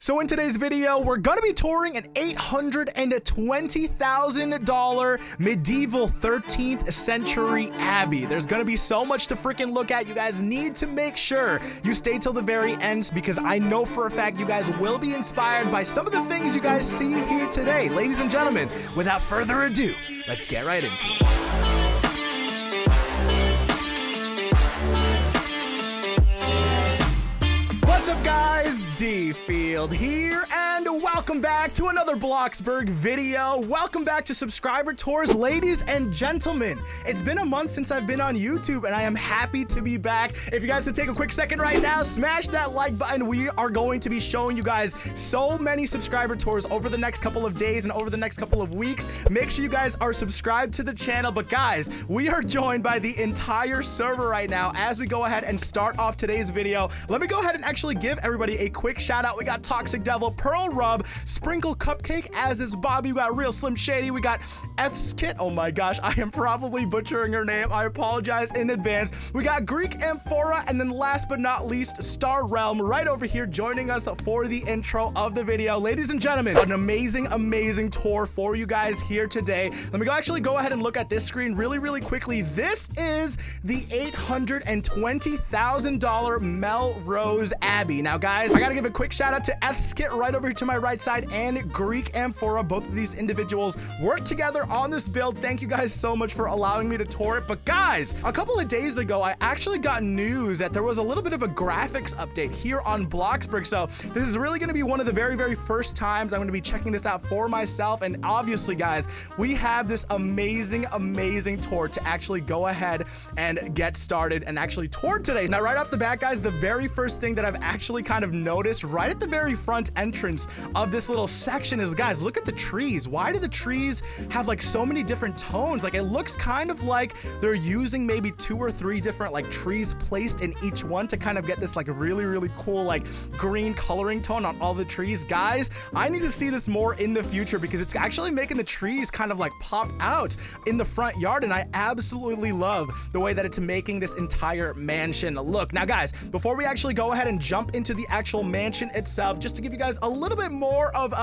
So in today's video, we're gonna be touring an $820,000 medieval 13th century abbey. There's gonna be so much to freaking look at. You guys need to make sure you stay till the very end because I know for a fact you guys will be inspired by some of the things you guys see here today. Ladies and gentlemen, without further ado, let's get right into it. What's up, guys? DField here, and welcome back to another Bloxburg video. Welcome back to Subscriber Tours, ladies and gentlemen. It's been a month since I've been on YouTube, and I am happy to be back. If you guys could take a quick second right now, smash that like button. We are going to be showing you guys so many subscriber tours over the next couple of days and over the next couple of weeks. Make sure you guys are subscribed to the channel. But guys, we are joined by the entire server right now. As we go ahead and start off today's video, let me go ahead and actually give everybody a quick shout out. We got Toxic Devil, Pearl Rub, Sprinkle Cupcake, as is Bobby. We got Real Slim Shady. We got F's Kit. Oh my gosh, I am probably butchering her name. I apologize in advance. We got Greek Amphora, and then last but not least, Star Realm right over here joining us for the intro of the video. Ladies and gentlemen, an amazing tour for you guys here today. Let me actually go ahead and look at this screen really quickly. This is the $820,000 Melrose Abbey. Now guys, I gotta give a quick shout out to F's Kit right over here to my right side and Greek Amphora. Both of these individuals work together on this build. Thank you guys so much for allowing me to tour it. But guys, a couple of days ago, I actually got news that there was a little bit of a graphics update here on Bloxburg. So this is really going to be one of the very first times I'm going to be checking this out for myself. And obviously guys, we have this amazing tour to actually go ahead and get started and actually tour today. Now right off the bat guys, the very first thing that I've actually kind of noticed right at the very front entrance of this little section is, guys, look at the trees. Why do the trees have like so many different tones? Like, it looks kind of like they're using maybe 2 or 3 different like trees placed in each one to kind of get this like really cool like green coloring tone on all the trees. Guys, I need to see this more in the future because it's actually making the trees kind of like pop out in the front yard, and I absolutely love the way that it's making this entire mansion look. Now guys, before we actually go ahead and jump into the actual mansion itself, just to give you guys a little bit more of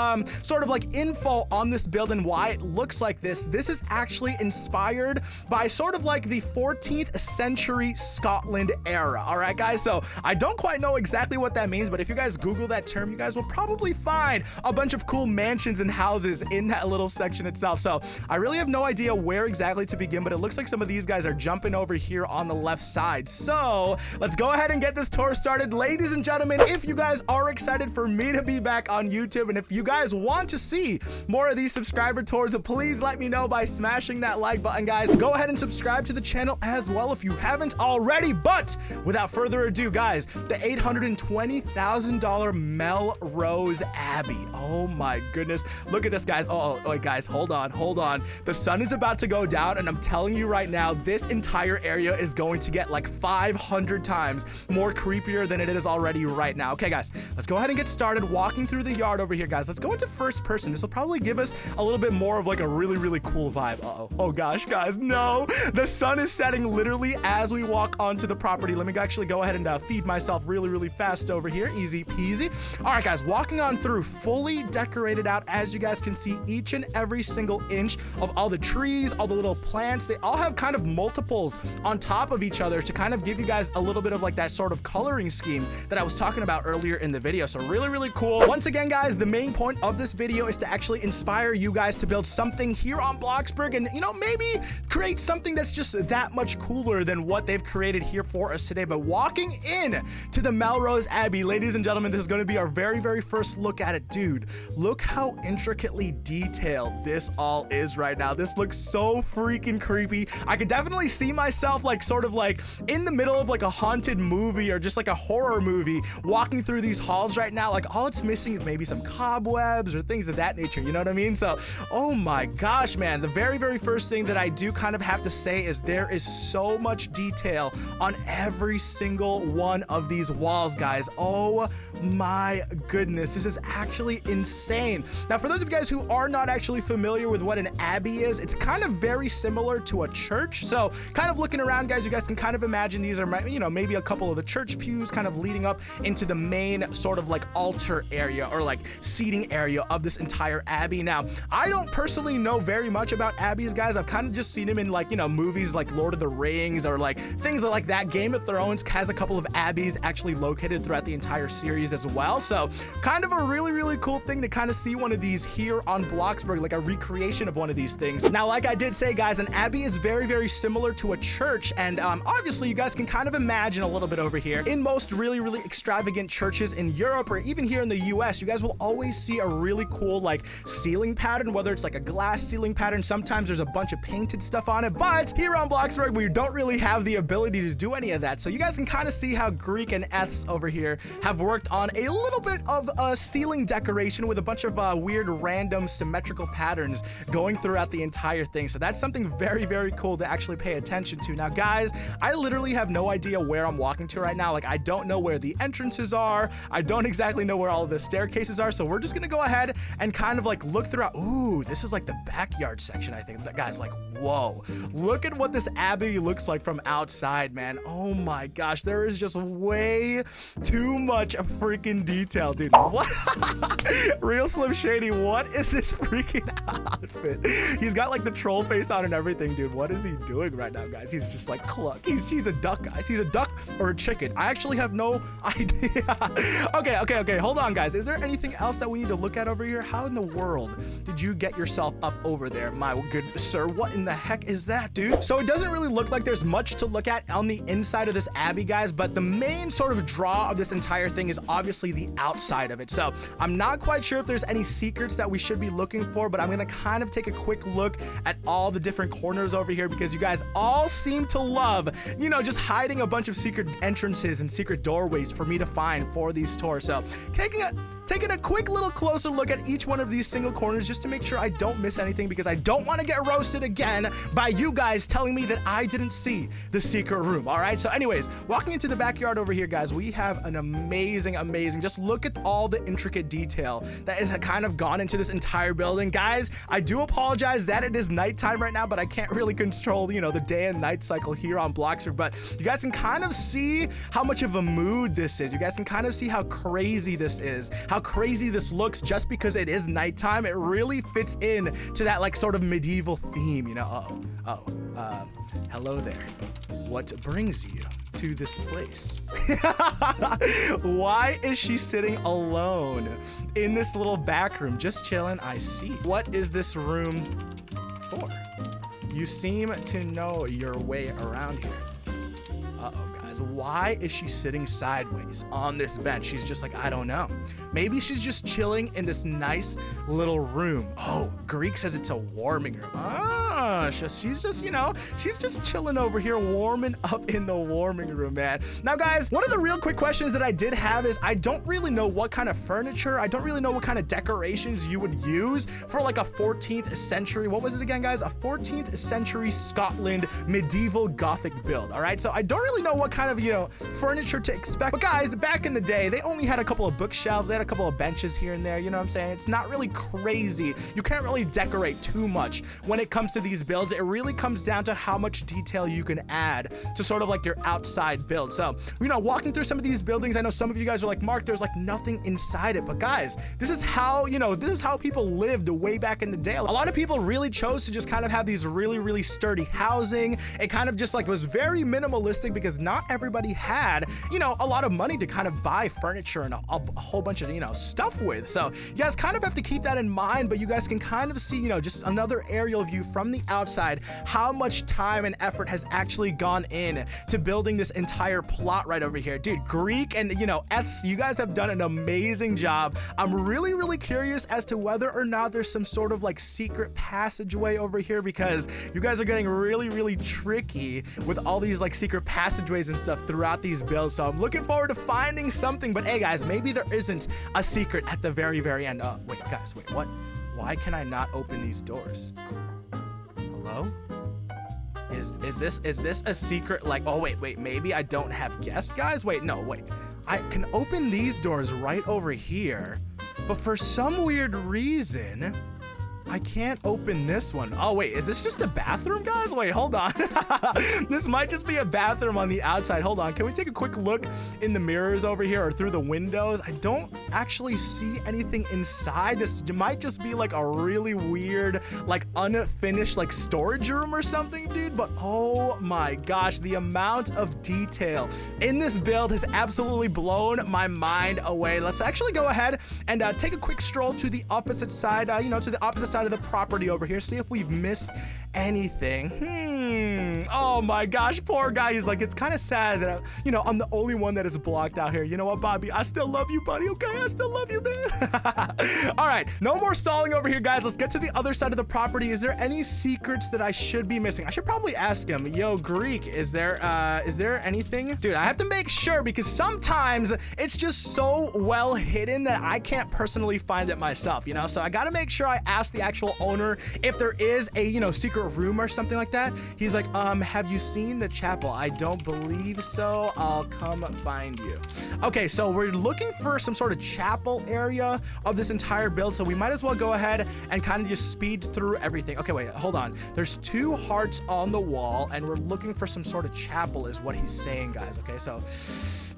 sort of like info on this build and why it looks like this. This is actually inspired by sort of like the 14th century Scotland era. All right guys, so I don't quite know exactly what that means, but if you guys Google that term, you guys will probably find a bunch of cool mansions and houses in that little section itself. So I really have no idea where exactly to begin, but it looks like some of these guys are jumping over here on the left side. So let's go ahead and get this tour started. Ladies and gentlemen, if you guys are excited for me to be back on YouTube, and if you guys want to see more of these subscriber tours, please let me know by smashing that like button. Guys, go ahead and subscribe to the channel as well if you haven't already. But without further ado guys, the $820,000 Melrose Abbey. Oh my goodness, look at this guys. Oh wait guys, hold on. The sun is about to go down, and I'm telling you right now, this entire area is going to get like 500 times more creepier than it is already right now. Okay guys, let's go ahead and get started walking through the yard over here. Guys, let's go into first person. This will probably give us a little bit more of like a really cool vibe. Oh gosh guys, no, the sun is setting literally as we walk onto the property. Let me actually go ahead and feed myself really fast over here. Easy peasy. All right guys, walking on through, fully decorated out. As you guys can see, each and every single inch of all the trees, all the little plants, they all have kind of multiples on top of each other to kind of give you guys a little bit of like that sort of coloring scheme that I was talking about earlier in the video. So really cool. Once again guys, the main point of this video is to actually inspire you guys to build something here on Bloxburg, and you know, maybe create something that's just that much cooler than what they've created here for us today. But walking in to the Melrose Abbey, ladies and gentlemen, this is going to be our very first look at it. Dude, look how intricately detailed this all is right now. This looks so freaking creepy. I could definitely see myself like sort of like in the middle of like a haunted movie or just like a horror movie walking through these halls right now. Like, all it's missing is maybe some cobwebs or things of that nature, you know what I mean? So oh my gosh man, the very first thing that I do kind of have to say is there is so much detail on every single one of these walls, guys. Oh my goodness, this is actually insane. Now for those of you guys who are not actually familiar with what an abbey is, it's kind of very similar to a church. So kind of looking around guys, you guys can kind of imagine these are, you know, maybe a couple of the church pews kind of leading up into the main sort of like altar area or like seating area of this entire abbey. Now, I don't personally know very much about abbeys, guys. I've kind of just seen them in like, you know, movies like Lord of the Rings or like things like that. Game of Thrones has a couple of abbeys actually located throughout the entire series as well. So kind of a really cool thing to kind of see one of these here on Bloxburg, like a recreation of one of these things. Now, like I did say, guys, an abbey is very similar to a church, and obviously you guys can kind of imagine a little bit over here. In most really extravagant churches in Europe or even here in the US, you guys will always see a really cool like ceiling pattern, whether it's like a glass ceiling pattern. Sometimes there's a bunch of painted stuff on it, but here on Bloxburg we don't really have the ability to do any of that. So you guys can kind of see how Greek and Eths over here have worked on a little bit of a ceiling decoration with a bunch of weird random symmetrical patterns going throughout the entire thing. So that's something very cool to actually pay attention to. Now, guys, I literally have no idea where I'm walking to right now. Like, I don't know where the entrances are. I don't exactly know where all of the staircases are. So we're just gonna go ahead and kind of like look throughout. Ooh, this is like the backyard section, I think. That guy's like, whoa, look at what this abbey looks like from outside, man. Oh my gosh, there is just way too much freaking detail, dude. What? Real Slim Shady, what is this freaking outfit? He's got like the troll face on and everything, dude. What is he doing right now, guys? He's just like cluck. He's a duck, guys. He's a duck or a chicken. I actually have no idea. Okay. Hold on, guys. Is there anything else that we need to look at over here? How in the world did you get yourself up over there, my good sir? What in the heck is that, dude? So it doesn't really look like there's much to look at on the inside of this abbey, guys, but the main sort of draw of this entire thing is obviously the outside of it. So I'm not quite sure if there's any secrets that we should be looking for, but I'm gonna kind of take a quick look at all the different corners over here because you guys all seem to love, you know, just hiding a bunch of secret entrances and secret doorways for me to find for these tours. So taking a quick little closer look at each one of these single corners just to make sure I don't miss anything, because I don't want to get roasted again by you guys telling me that I didn't see the secret room. All right, so anyways, walking into the backyard over here, guys, we have an amazing, just look at all the intricate detail that is kind of gone into this entire building. Guys, I do apologize that it is nighttime right now, but I can't really control, you know, the day and night cycle here on Bloxburg, but you guys can kind of see how much of a mood this is. You guys can kind of see how crazy this is, how crazy this looks just because it is nighttime. It really fits in to that like sort of medieval theme, you know. Hello there. What brings you to this place? Why is she sitting alone in this little back room just chilling? I see. What is this room for? You seem to know your way around here. Guys, why is she sitting sideways on this bench? She's just like, I don't know. Maybe she's just chilling in this nice little room. Oh, Greek says it's a warming room. She's just, you know, she's just chilling over here, warming up in the warming room, man. Now, guys, one of the real quick questions that I did have is I don't really know what kind of furniture, I don't really know what kind of decorations you would use for like a 14th century, what was it again, guys? A 14th century Scotland medieval Gothic build, all right? So I don't really know what kind of, you know, furniture to expect. But guys, back in the day, they only had a couple of bookshelves, they had a couple of benches here and there, you know what I'm saying? It's not really crazy. You can't really decorate too much when it comes to these builds. It really comes down to how much detail you can add to sort of like your outside build. So, you know, walking through some of these buildings, I know some of you guys are like, Mark, there's like nothing inside it. But guys, this is how, you know, this is how people lived way back in the day. A lot of people really chose to just kind of have these really sturdy housing. It kind of just like was very minimalistic because not everybody had, you know, a lot of money to kind of buy furniture and a whole bunch of, you know, stuff with. So you guys kind of have to keep that in mind, but you guys can kind of see, you know, just another aerial view from the outside, how much time and effort has actually gone in to building this entire plot right over here. Dude, Greek and, you know, Eths, you guys have done an amazing job. I'm really curious as to whether or not there's some sort of like secret passageway over here, because you guys are getting really tricky with all these like secret passageways and stuff throughout these builds. So I'm looking forward to finding something, but hey guys, maybe there isn't a secret at the very end. Wait guys, wait, what? Why can I not open these doors? Hello? Is this a secret? Like, oh wait, maybe I don't have guests, guys? Wait, no, wait. I can open these doors right over here, but for some weird reason, I can't open this one. Oh, wait, is this just a bathroom, guys? Wait, hold on. This might just be a bathroom on the outside. Hold on. Can we take a quick look in the mirrors over here or through the windows? I don't actually see anything inside. This might just be like a really weird, like unfinished, like storage room or something, dude. But oh my gosh, the amount of detail in this build has absolutely blown my mind away. Let's actually go ahead and take a quick stroll to the opposite side, to the opposite side of the property over here. See if we've missed anything. Oh my gosh, poor guy. He's like, it's kind of sad that I'm the only one that is blocked out here. You know what, Bobby? I still love you, buddy. Okay, I still love you, man. All right, no more stalling over here, guys. Let's get to the other side of the property. Is there any secrets that I should be missing? I should probably ask him. Yo, Greek, is there anything? Dude, I have to make sure because sometimes it's just so well hidden that I can't personally find it myself, so I got to make sure I ask the actual owner if there is a, secret room or something like that. He's like, have you seen the chapel? I don't believe so. I'll come find you. Okay, so we're looking for some sort of chapel area of this entire build, so we might as well go ahead and kind of just speed through everything. Okay, wait, hold on. There's 2 hearts on the wall, and we're looking for some sort of chapel is what he's saying, guys. Okay, so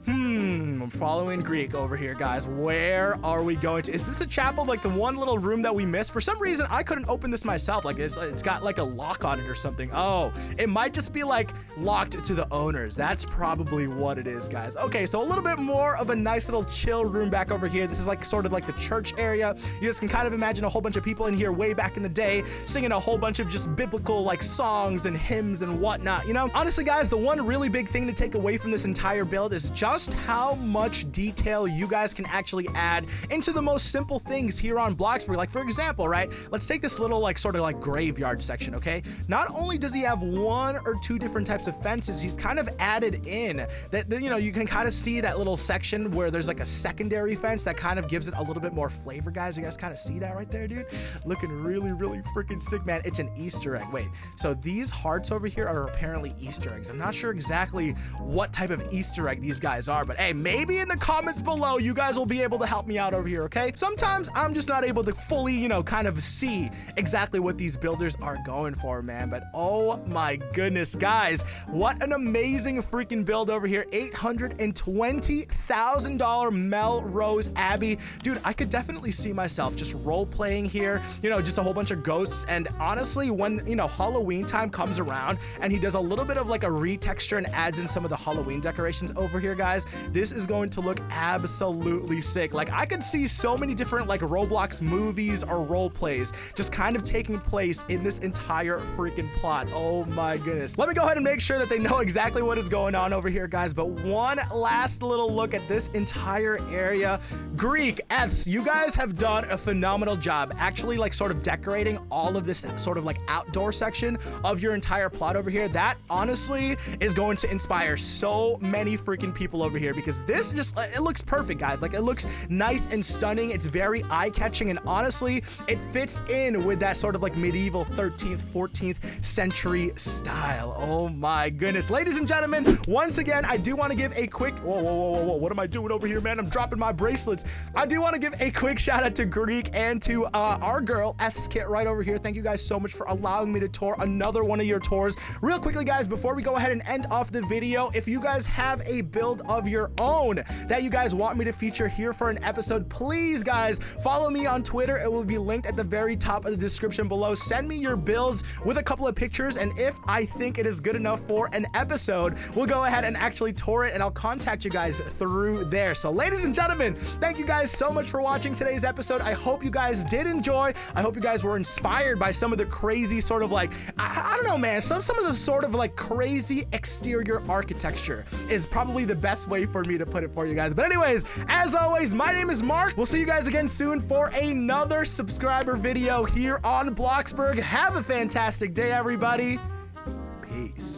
I'm following Greek over here, guys. Where are we going to? Is this a chapel, like the one little room that we missed? For some reason, I couldn't open this myself. Like it's got like a lock on it or something. Oh, it might just be like locked to the owners. That's probably what it is, guys. Okay, so a little bit more of a nice little chill room back over here. This is like sort of like the church area. You just can kind of imagine a whole bunch of people in here way back in the day singing a whole bunch of just biblical like songs and hymns and whatnot. Honestly, guys, the one really big thing to take away from this entire build is just how much detail you guys can actually add into the most simple things here on Bloxburg. Like, for example, right, let's take this little like sort of like graveyard section. Okay, not only does he have 1 or 2 different types of fences, he's kind of added in that you can kind of see that little section where there's like a secondary fence that kind of gives it a little bit more flavor, guys. You guys kind of see that right there, dude? Looking really, really freaking sick, man. It's an Easter egg. Wait, so these hearts over here are apparently Easter eggs. I'm not sure exactly what type of Easter egg these guys are, but hey, maybe in the comments below you guys will be able to help me out over here. Okay, sometimes I'm just not able to fully kind of see exactly what these builders are going for, man. But oh my goodness, guys, what an amazing freaking build over here. $820,000 Melrose Abbey. Dude, I could definitely see myself just role playing here, just a whole bunch of ghosts. And honestly, when Halloween time comes around and he does a little bit of like a retexture and adds in some of the Halloween decorations over here, guys, this is going to look absolutely sick. Like, I could see so many different like Roblox movies or role plays just kind of taking place in this entire freaking plot. Oh my goodness. Let me go ahead and make sure that they know exactly what is going on over here, guys. But one last little look at this entire area. Greek, Fs, you guys have done a phenomenal job actually like sort of decorating all of this sort of like outdoor section of your entire plot over here. That honestly is going to inspire so many freaking people over here, because this just, it looks perfect, guys. Like, it looks nice and stunning. It's very eye-catching, and honestly, it fits in with that sort of like medieval 13th, 14th century style. Oh my goodness. Ladies and gentlemen, once again, I do want to give a quick, whoa, what am I doing over here, man? I'm dropping my bracelets. I do want to give a quick shout out to Greek and to our girl, Skit, right over here. Thank you guys so much for allowing me to tour another one of your tours. Real quickly, guys, before we go ahead and end off the video, if you guys have a build of your own that you guys want me to feature here for an episode, please, guys, follow me on Twitter. It will be linked at the very top of the description below. Send me your builds with a couple of pictures, and if I think it is good enough for an episode, we'll go ahead and actually tour it, and I'll contact you guys through there. So, ladies and gentlemen, thank you guys so much for watching today's episode. I hope you guys did enjoy. I hope you guys were inspired by some of the crazy sort of like, I don't know, man, some of the sort of like crazy exterior architecture is probably the best way for me to put it for you guys. But anyways, as always, my name is Mark. We'll see you guys again soon for another subscriber video here on Bloxburg. Have a fantastic day, everybody. Peace.